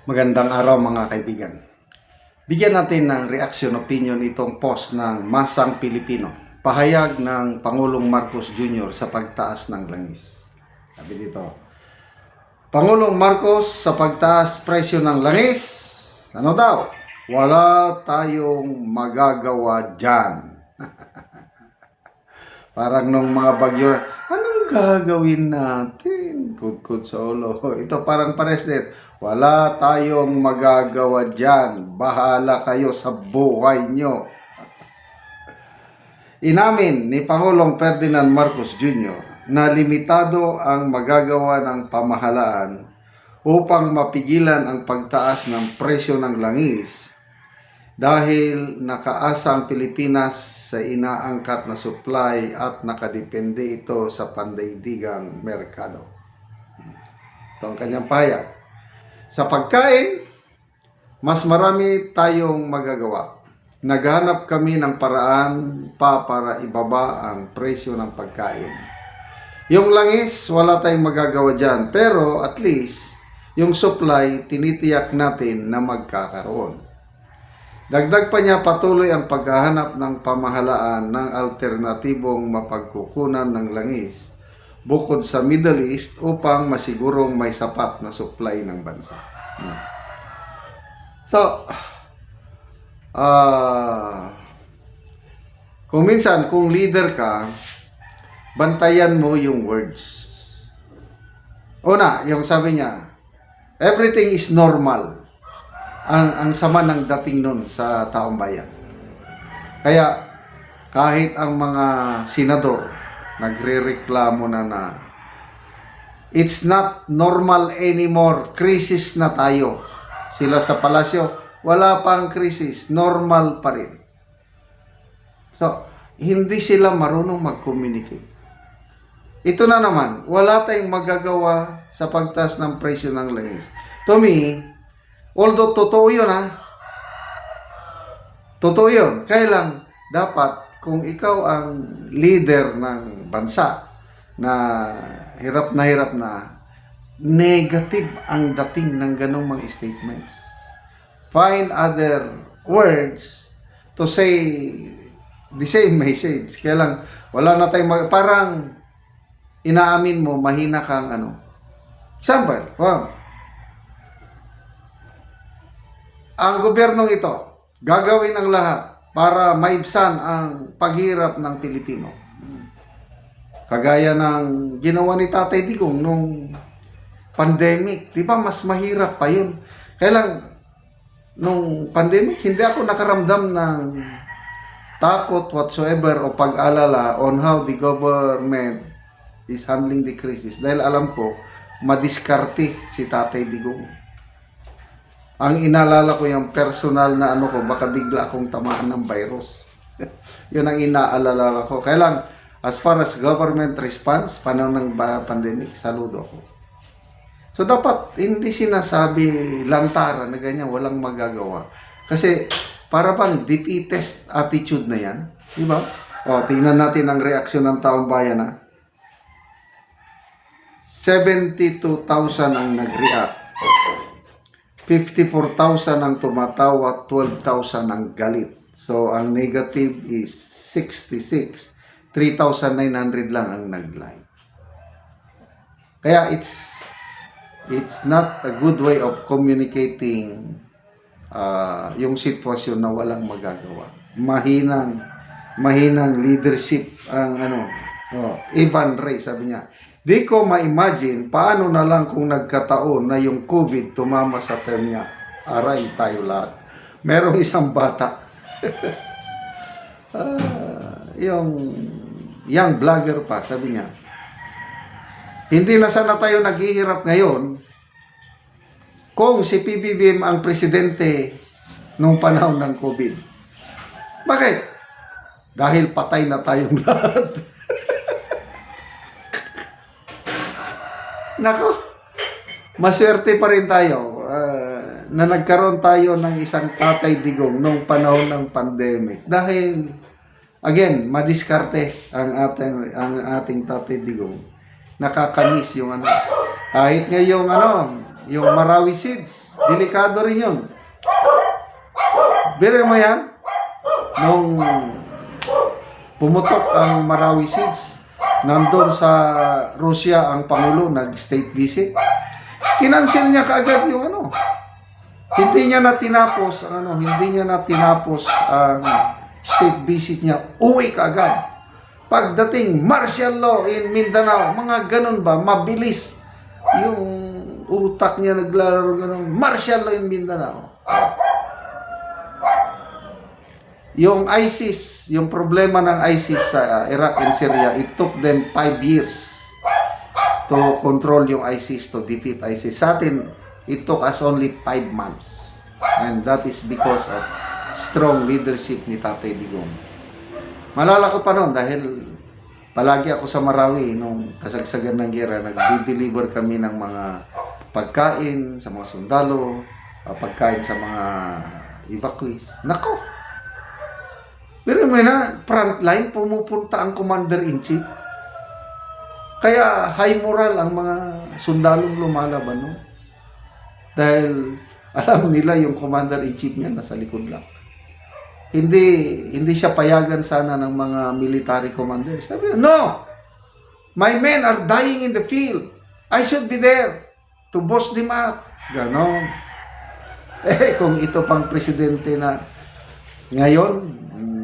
Magandang araw mga kaibigan. Bigyan natin ng reaction opinion itong post ng Masang Pilipino. Pahayag ng Pangulong Marcos Jr. sa pagtaas ng langis. Sabi dito, Pangulong Marcos sa pagtaas presyo ng langis. Ano daw? Wala tayong magagawa dyan. Parang nung mga bagyo, anong gagawin natin? Kudkud sa ulo. Ito parang pares din. Wala tayong magagawa dyan. Bahala kayo sa buhay nyo. Inamin ni Pangulong Ferdinand Marcos Jr. na limitado ang magagawa ng pamahalaan upang mapigilan ang pagtaas ng presyo ng langis dahil nakaasa ang Pilipinas sa inaangkat na supply at nakadepende ito sa pandaigdigang merkado. Ito ang kanyang pahayag. Sa pagkain, mas marami tayong magagawa. Naghanap kami ng paraan para ibaba ang presyo ng pagkain. Yung langis, wala tayong magagawa dyan. Pero at least, yung supply, tinitiyak natin na magkakaroon. Dagdag pa niya, patuloy ang paghahanap ng pamahalaan ng alternatibong mapagkukunan ng langis bukod sa Middle East upang masigurong may sapat na supply ng bansa. So, kung minsan, kung leader ka, bantayan mo yung words. Una, yung sabi niya, everything is normal. Ang sama ng dating nun sa taong bayan. Kaya kahit ang mga senador nagrereklamo na it's not normal anymore, krisis na tayo. Sila sa palasyo, wala pang krisis, normal pa rin. So, hindi sila marunong mag-communicate. Ito na naman, wala tayong magagawa sa pagtaas ng presyo ng langis. To me, although totoo yun totoo yun. Kaya lang, dapat kung ikaw ang leader ng bansa na hirap na, negative ang dating ng ganong mga statements. Find other words to say the same message. Kaya lang, wala na tayong parang inaamin mo, mahina kang Example, ang gobyernong ito, gagawin ang lahat para maibsan ang paghirap ng Pilipino. Kagaya ng ginawa ni Tatay Digong nung pandemic. Di ba mas mahirap pa yun? Kaya lang, nung pandemic, hindi ako nakaramdam ng takot whatsoever o pag-alala on how the government is handling the crisis. Dahil alam ko, madiskarte si Tatay Digong. Ang inaalala ko yung personal na ko, baka bigla akong tamaan ng virus. Yun ang inaalala ko. Kaya lang, as far as government response, panahon ng pandemic, saludo ako. So, dapat hindi sinasabi lantaran na ganyan, walang magagawa. Kasi, para bang defeatist attitude na yan. Diba? O, tingnan natin ang reaksyon ng taong bayan 72,000 ang nag-react. 54,000 ang tumatawa, 12,000 ang galit. So, ang negative is 66. 3,900 lang ang nag-like. Kaya, it's not a good way of communicating yung sitwasyon na walang magagawa. Mahinang leadership ang Ivan Ray, sabi niya, di ko ma-imagine paano na lang kung nagkataon na yung COVID tumama sa term niya. Aray tayo lahat. Merong isang bata. Yung young vlogger pa, sabi niya, hindi na sana tayo naghihirap ngayon kung si PBBM ang presidente nung panahon ng COVID. Bakit? Dahil patay na tayong lahat. Nako, maswerte pa rin tayo na nagkaroon tayo ng isang Tatay Digong nung panahon ng pandemic. Dahil, again, madiskarte ang ating Tatay Digong. Nakakamiss yung kahit ngayong yung Marawi seeds. Delikado rin yun. Biro mo yan? Nung pumutok ang Marawi seeds, nandun sa Russia ang Pangulo, nag-state visit. Kinansel niya kaagad yung ano. Hindi niya na tinapos ang state visit niya. Uwi kaagad. Pagdating, martial law in Mindanao, mga ganun ba, mabilis. Yung utak niya naglalaro ganun, martial law in Mindanao. Yung ISIS, yung problema ng ISIS sa Iraq and Syria, it took them 5 years to control yung ISIS, to defeat ISIS. Sa atin, it took us only 5 months. And that is because of strong leadership ni Tatay Digong. Malala ko pa noon dahil palagi ako sa Marawi nung kasagsagan ng gera, nag-deliver kami ng mga pagkain sa mga sundalo, pagkain sa mga evacuees. Nako! Pero may na, frontline, pumupunta ang commander-in-chief. Kaya high moral ang mga sundalong lumalaban, no? Dahil alam nila yung commander-in-chief niya nasa likod lang. Hindi siya payagan sana ng mga military commanders. Sabi niya, no! My men are dying in the field. I should be there to boss them up. Ganon. Kung ito pang presidente na ngayon,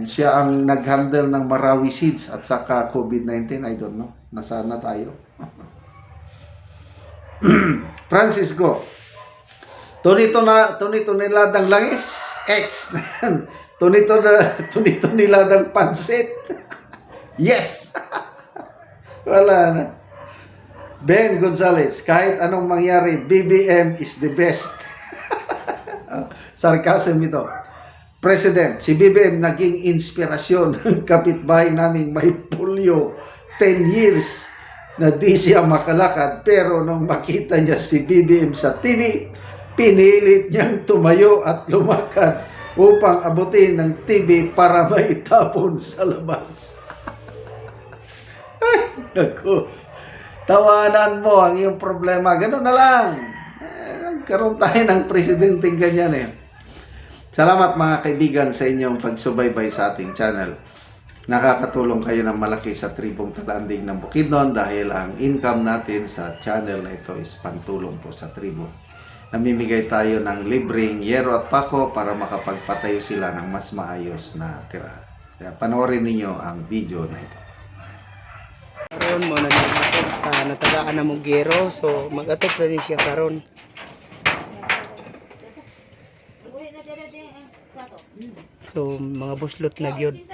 siya ang nag-handle ng Marawi seeds at saka COVID-19, I don't know. Nasaan na tayo? Francisco, tunito niladang langis, X. tunito niladang pansit. Yes. Wala na. Ben Gonzales, kahit anong mangyari, BBM is the best. Sarcasm ito. President, si BBM naging inspirasyon ng kapitbahay naming may polio 10 years na di siya makalakad, pero nung makita niya si BBM sa TV, pinilit niyang tumayo at lumakad upang abutin ng TV para maitapon sa labas. Ay, naku. Tawanan mo ang iyong problema. Ganun na lang. Nagkaroon tayo ng presidenteng ganyan eh. Salamat mga kaibigan sa inyong pagsubaybay sa ating channel. Nakakatulong kayo ng malaki sa tribong Talandig ng Bukidnon dahil ang income natin sa channel na ito is pantulong po sa tribo. Namimigay tayo ng libreng yero at pako para makapagpatayo sila ng mas maayos na tirahan. Kaya panoorin ninyo ang video na ito. Karon mo na nag-atop sa natagaan na mong gero, so mag-atop na rin siya karon. So mga buslot na gyud.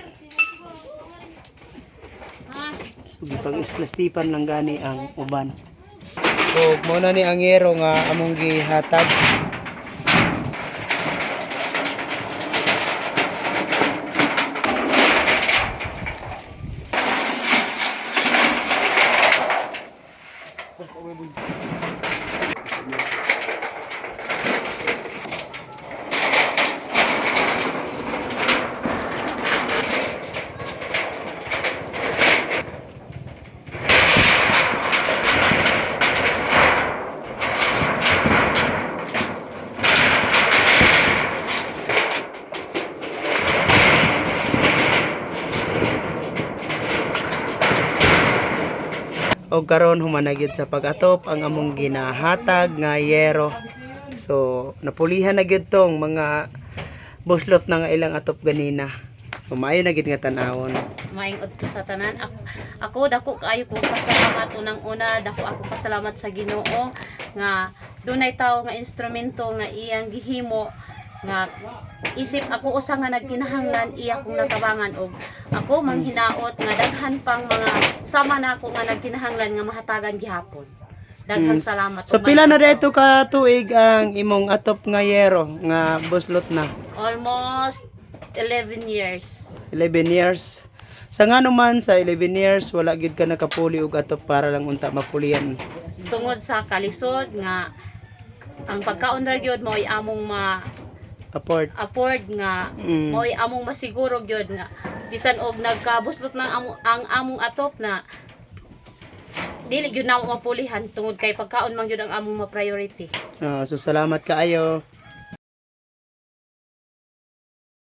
So pag isplastipan lang gani ang uban. So mo na ni ang gero nga among gihatag. O karon humanagid sa pag-atop ang among ginahatag nga yero. So napulihan na gyud tong mga buslot na nga ilang atop ganina. So maayo na gyud nga tan-awon. Maingod ko sa tanan. Ako dako kaayo ko pasalamat unang-una, dako ako pasalamat sa Ginoo nga dunay tawo nga instrumento nga iyang gihimo nga isip ako usa nga nagkinahanglan iya kong natabangan og ako manghinaot nga daghan pang mga sama nako nga nagkinahanglan nga mahatagan gihapon. Daghang salamat. So pila na dito ka tuig ang imong atop nga yero nga buslot na? Almost 11 years. 11 years. Sa nga naman sa 11 years wala gid ka nakapuli og atop para lang unta mapulian. Tungod sa kalisod nga ang pagkaon ra gyud mo ay among afford nga mo'y among masiguro gyud nga bisan og nagkabuslot ng ang among atop na dili gyud na mo mapulihan tungod kay pagkaon man gyud ang among ma-priority. So salamat kaayo.